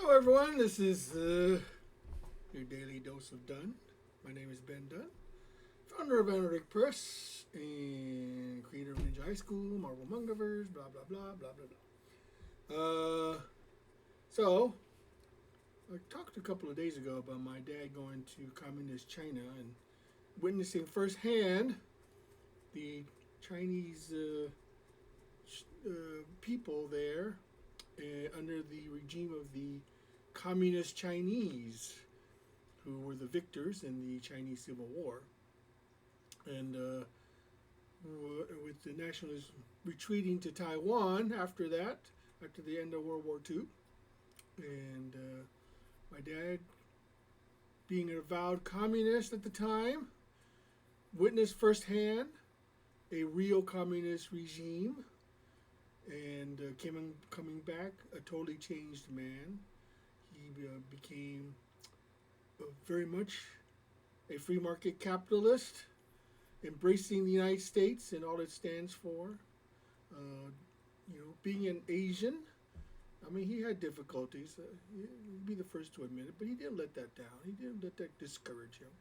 Hello, everyone. This is your daily dose of Dunn. My name is Ben Dunn, founder of Anarchic Press and creator of Ninja High School, Marvel Mangaverse, blah blah blah blah blah blah. So I talked a couple of days ago about my dad going to communist China and witnessing firsthand the Chinese people there under the regime of the communist Chinese, who were the victors in the Chinese Civil War. And with the nationalists retreating to Taiwan after that, after the end of World War II. And my dad, being an avowed communist at the time, witnessed firsthand a real communist regime and coming back a totally changed man. He became very much a free market capitalist, embracing the United States and all it stands for. Being an Asian, I mean, he had difficulties. He'd be the first to admit it, but he didn't let that down. He didn't let that discourage him.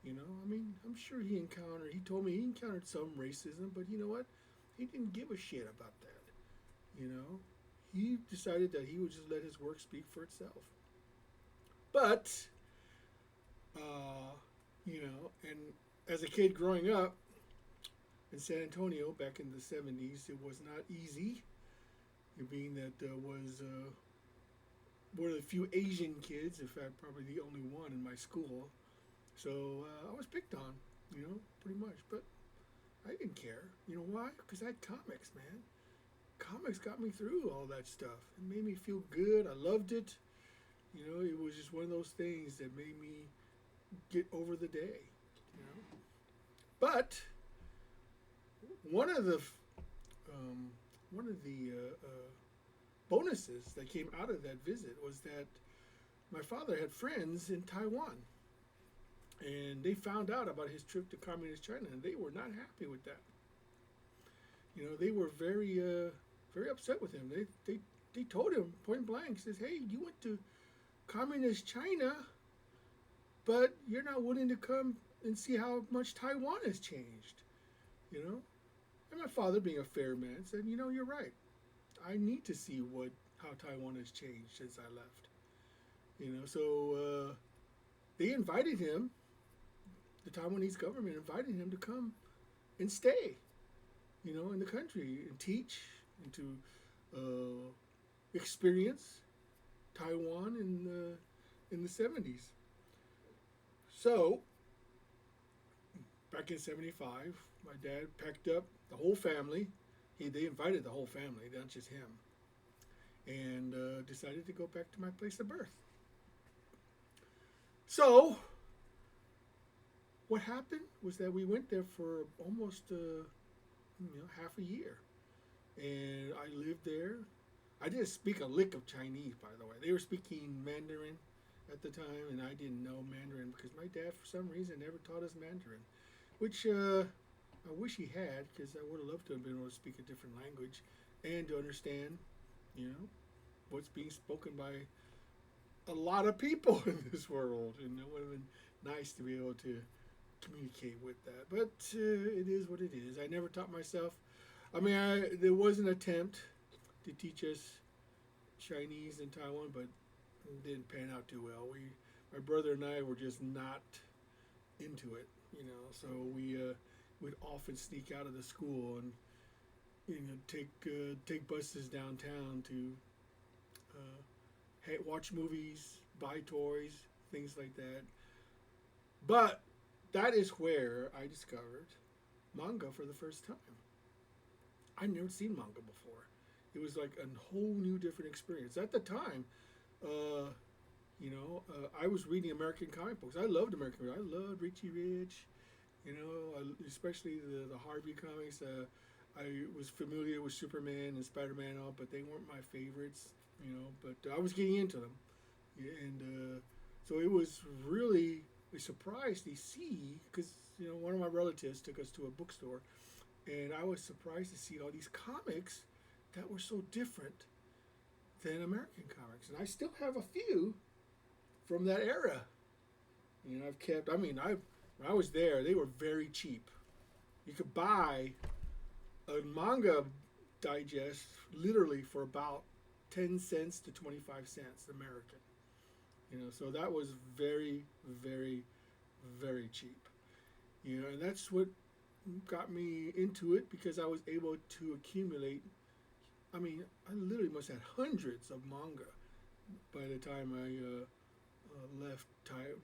I mean, I'm sure he told me he encountered some racism, but you know what? He didn't give a shit about that. He decided that he would just let his work speak for itself. But, and as a kid growing up in San Antonio back in the 70s, it was not easy, being that was one of the few Asian kids, in fact, probably the only one in my school. So I was picked on, pretty much. But I didn't care. You know why? Because I had comics, man. Comics got me through all that stuff. It made me feel good. I loved it. It was just one of those things that made me get over the day. But one of the bonuses that came out of that visit was that my father had friends in Taiwan, and they found out about his trip to communist China, and they were not happy with that. They were very upset with him. They told him point blank, says, "Hey, you went to communist China, but you're not willing to come and see how much Taiwan has changed." And my father, being a fair man, said, "You're right. I need to see how Taiwan has changed since I left." So they invited him. The Taiwanese government invited him to come and stay, in the country and teach and to experience Taiwan in the 70s. So back in 75, my dad packed up the whole family. They invited the whole family, not just him, and decided to go back to my place of birth. So what happened was that we went there for almost half a year, and I lived there. I didn't speak a lick of Chinese, by the way. They were speaking Mandarin at the time, and I didn't know Mandarin because my dad, for some reason, never taught us Mandarin, which I wish he had, because I would have loved to have been able to speak a different language and to understand, what's being spoken by a lot of people in this world, and it would have been nice to be able to communicate with that. But it is what it is. I never taught myself. I mean, there was an attempt to teach us Chinese in Taiwan, but it didn't pan out too well. My brother and I were just not into it, So we would often sneak out of the school and take buses downtown to watch movies, buy toys, things like that. But that is where I discovered manga for the first time. I'd never seen manga before. It was like a whole new different experience. At the time, I was reading American comic books. I loved American comics. I loved Richie Rich, especially the Harvey comics. I was familiar with Superman and Spider-Man, all, but they weren't my favorites, But I was getting into them, and so it was really a surprise to see, because one of my relatives took us to a bookstore, and I was surprised to see all these comics that were so different than American comics, and I still have a few from that era. You know, I've kept. I mean, I when I was there, they were very cheap. You could buy a manga digest literally for about 10 cents to 25 cents American. You know, so that was very, very, very cheap. You know, and that's what got me into it because I was able to accumulate. I mean, I literally must have had hundreds of manga by the time I left.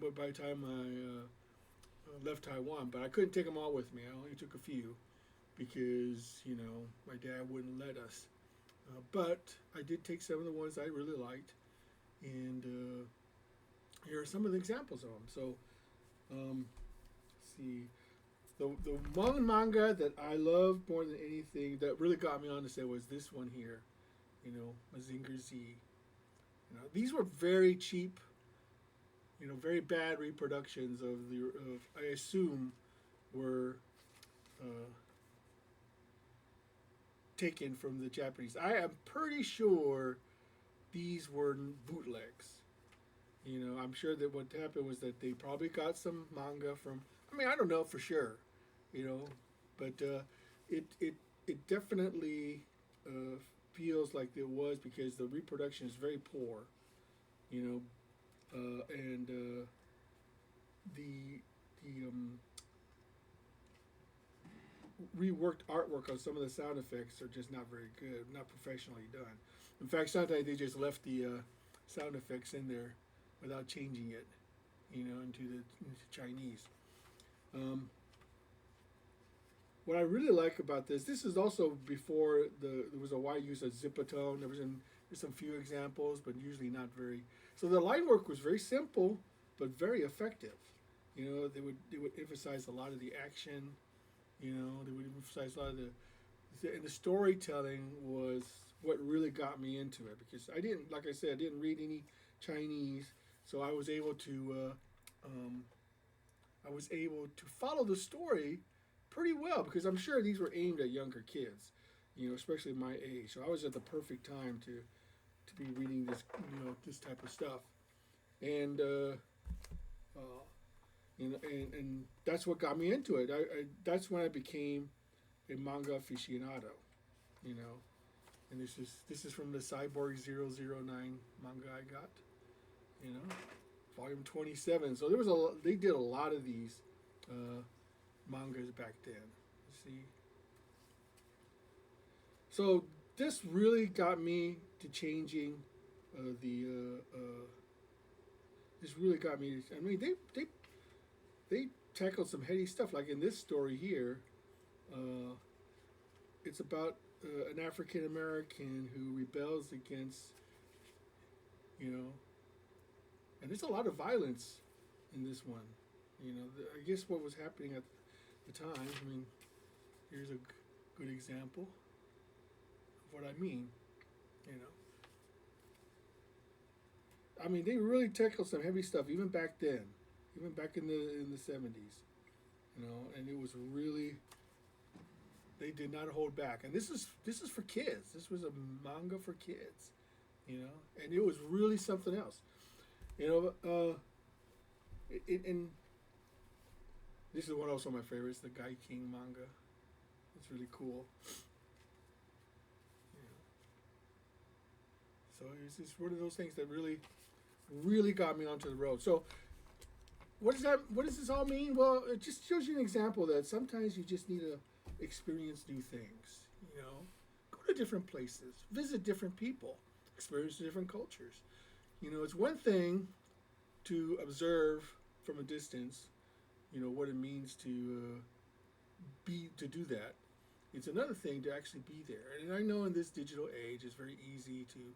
But by the time I left Taiwan, but I couldn't take them all with me. I only took a few because you know my dad wouldn't let us. But I did take some of the ones I really liked, and here are some of the examples of them. So, let's see. The one manga that I loved more than anything that really got me on to say was this one here, you know, Mazinger Z. You know, these were very cheap, you know, very bad reproductions of I assume were taken from the Japanese. I am pretty sure these were bootlegs. You know, I'm sure that what happened was that they probably got some manga from. I mean, I don't know for sure, you know, but it definitely feels like it was because the reproduction is very poor, you know, and the reworked artwork on some of the sound effects are just not very good, not professionally done. In fact, sometimes they just left the sound effects in there without changing it, you know, into Chinese. What I really like about this is also before there was a wide use of zipatone. There's some few examples, but usually not very. So the line work was very simple, but very effective. You know, they would emphasize a lot of the action. You know, they would emphasize a lot of and the storytelling was what really got me into it because like I said, I didn't read any Chinese, so I was able to follow the story pretty well because I'm sure these were aimed at younger kids, you know, especially my age. So I was at the perfect time to be reading this, you know, this type of stuff, and you know, and that's what got me into it. That's when I became a manga aficionado, you know, and this is from the Cyborg 009 manga I got, you know, volume 27. So they did a lot of these mangas back then. See, so this really got me to changing this really got me. I mean, they tackled some heady stuff. Like in this story here, it's about an African American who rebels against, you know, and there's a lot of violence in this one. You know, I guess what was happening at the time. I mean, here's a good example of what I mean. You know, I mean, they really tackled some heavy stuff even back then, even back in the 70s. You know, and it was really they did not hold back. And this is for kids. This was a manga for kids. You know, and it was really something else. You know, and this is one also of my favorites, the Guy King manga. It's really cool. Yeah. So it's just one of those things that really got me onto the road. So what does this all mean? Well, it just shows you an example that sometimes you just need to experience new things. You know, go to different places, visit different people, experience different cultures. You know, it's one thing to observe from a distance, you know, what it means to do that. It's another thing to actually be there. And I know in this digital age, it's very easy to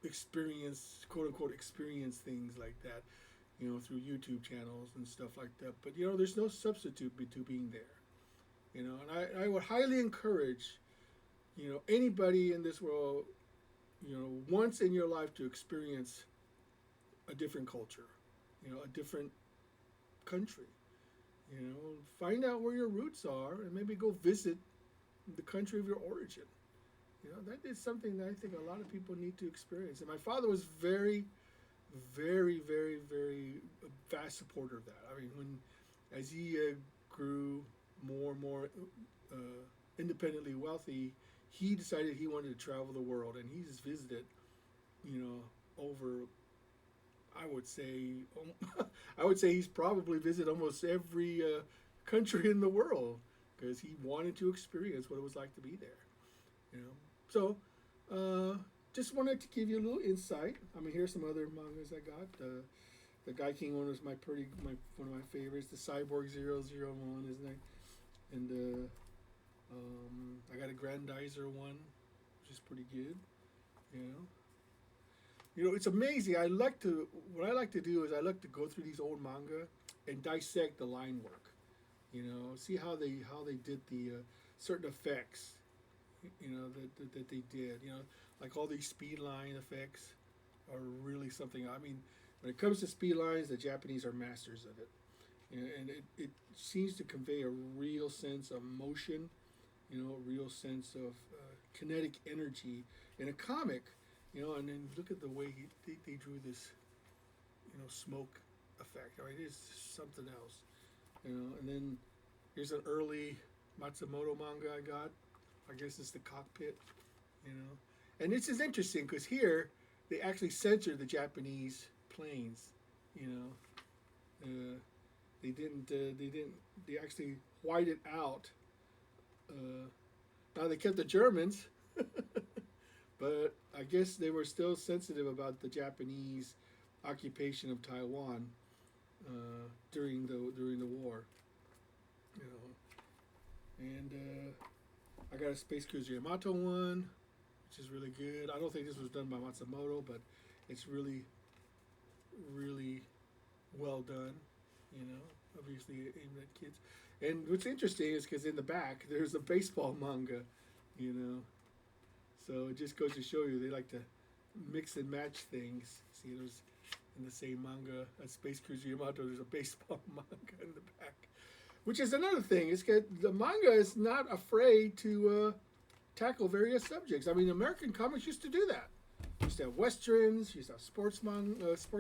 experience, quote unquote, experience things like that, you know, through YouTube channels and stuff like that. But you know, there's no substitute to being there. You know, and I would highly encourage, you know, anybody in this world, you know, once in your life to experience a different culture, you know, a different country. You know, find out where your roots are and maybe go visit the country of your origin. You know, that is something that I think a lot of people need to experience. And my father was very, very, very, very vast supporter of that. I mean, as he grew more and more uh, independently wealthy, he decided he wanted to travel the world, and he's visited, you know, over. I would say, I would say he's probably visited almost every country in the world because he wanted to experience what it was like to be there. You know, so just wanted to give you a little insight. I mean, here's some other mangas I got. The Guy King one is one of my favorites. The Cyborg 001 is nice, and I got a Grandizer one, which is pretty good. You know, it's amazing. What I like to do is I like to go through these old manga and dissect the line work. You know, see how they did the certain effects. You know that they did. You know, like all these speed line effects are really something. I mean, when it comes to speed lines, the Japanese are masters of it. You know, and it seems to convey a real sense of motion. You know, a real sense of kinetic energy in a comic. You know, and then look at the way they drew this, smoke effect. I mean, it's something else. You know, and then here's an early Matsumoto manga I got. I guess it's the cockpit. You know, and this is interesting because here they actually censored the Japanese planes. You know, they didn't. They didn't. They actually whited out. Now they kept the Germans. But I guess they were still sensitive about the Japanese occupation of Taiwan during the war, you know. And I got a Space Cruiser Yamato one, which is really good. I don't think this was done by Matsumoto, but it's really, really well done. You know, obviously aimed at kids. And what's interesting is because in the back there's a baseball manga, you know. So it just goes to show you they like to mix and match things. See, there's in the same manga as Space Cruiser Yamato, there's a baseball manga in the back, which is another thing. Is that the manga is not afraid to tackle various subjects. I mean, American comics used to do that. Used to have westerns, used to have sports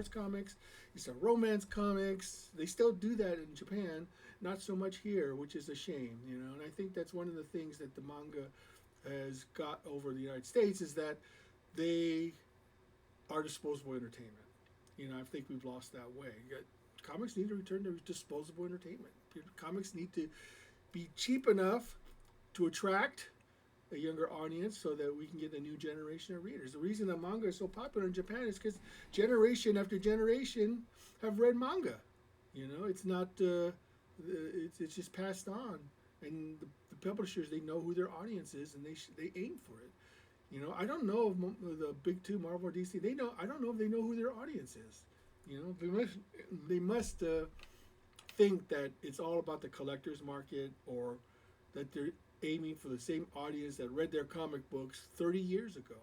comics, used to have romance comics. They still do that in Japan, not so much here, which is a shame. You know, and I think that's one of the things that the manga has got over the United States is that they are disposable entertainment. You know, I think we've lost that way. Comics need to return to disposable entertainment. Comics need to be cheap enough to attract a younger audience so that we can get a new generation of readers. The reason that manga is so popular in Japan is because generation after generation have read manga. You know, it's not, it's just passed on. And the publishers, they know who their audience is, and they aim for it. You know, I don't know if the big two, Marvel or DC, I don't know if they know who their audience is. You know, they must think that it's all about the collector's market, or that they're aiming for the same audience that read their comic books 30 years ago.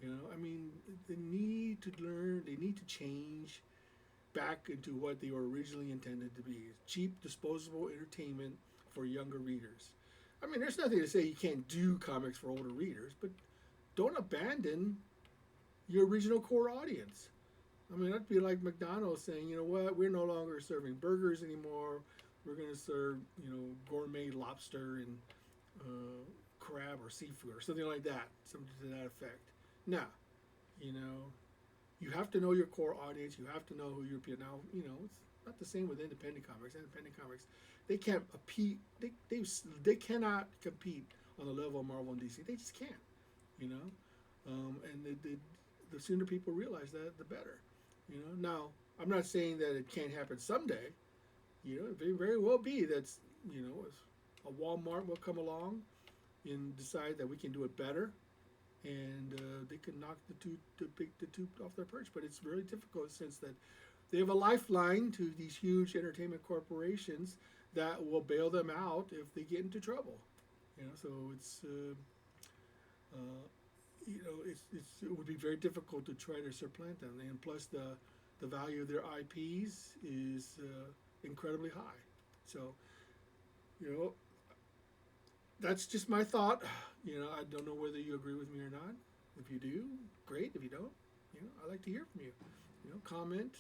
You know, I mean, they need to learn, they need to change back into what they were originally intended to be. Cheap, disposable entertainment for younger readers. I mean, there's nothing to say you can't do comics for older readers, but don't abandon your original core audience. I mean, that'd be like McDonald's saying, you know what, we're no longer serving burgers anymore. We're going to serve, gourmet lobster and crab or seafood or something like that, something to that effect. Now, you have to know your core audience. You have to know who your people. Now, it's not the same with independent comics. Independent comics, they can't compete. They cannot compete on the level of Marvel and DC. They just can't. And the sooner people realize that, the better. Now I'm not saying that it can't happen someday. It may very well be that's a Walmart will come along and decide that we can do it better, and they can knock the tube off their perch. But it's very difficult since that they have a lifeline to these huge entertainment corporations that will bail them out if they get into trouble. So it's it would be very difficult to try to supplant them, and plus the value of their IPs is incredibly high. So that's just my thought. You know, I don't know whether you agree with me or not. If you do, great. If you don't, you know, I'd like to hear from you. You know, comment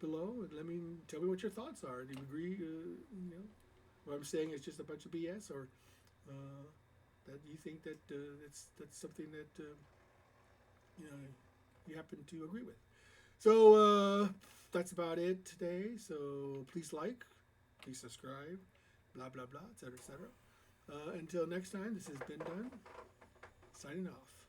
below and tell me what your thoughts are. Do you agree? You know, what I'm saying is just a bunch of BS, or that you think that that's something that you know you happen to agree with. So that's about it today. So please like, please subscribe, blah blah blah, etc. etc. Until next time, this has been Dunn, signing off.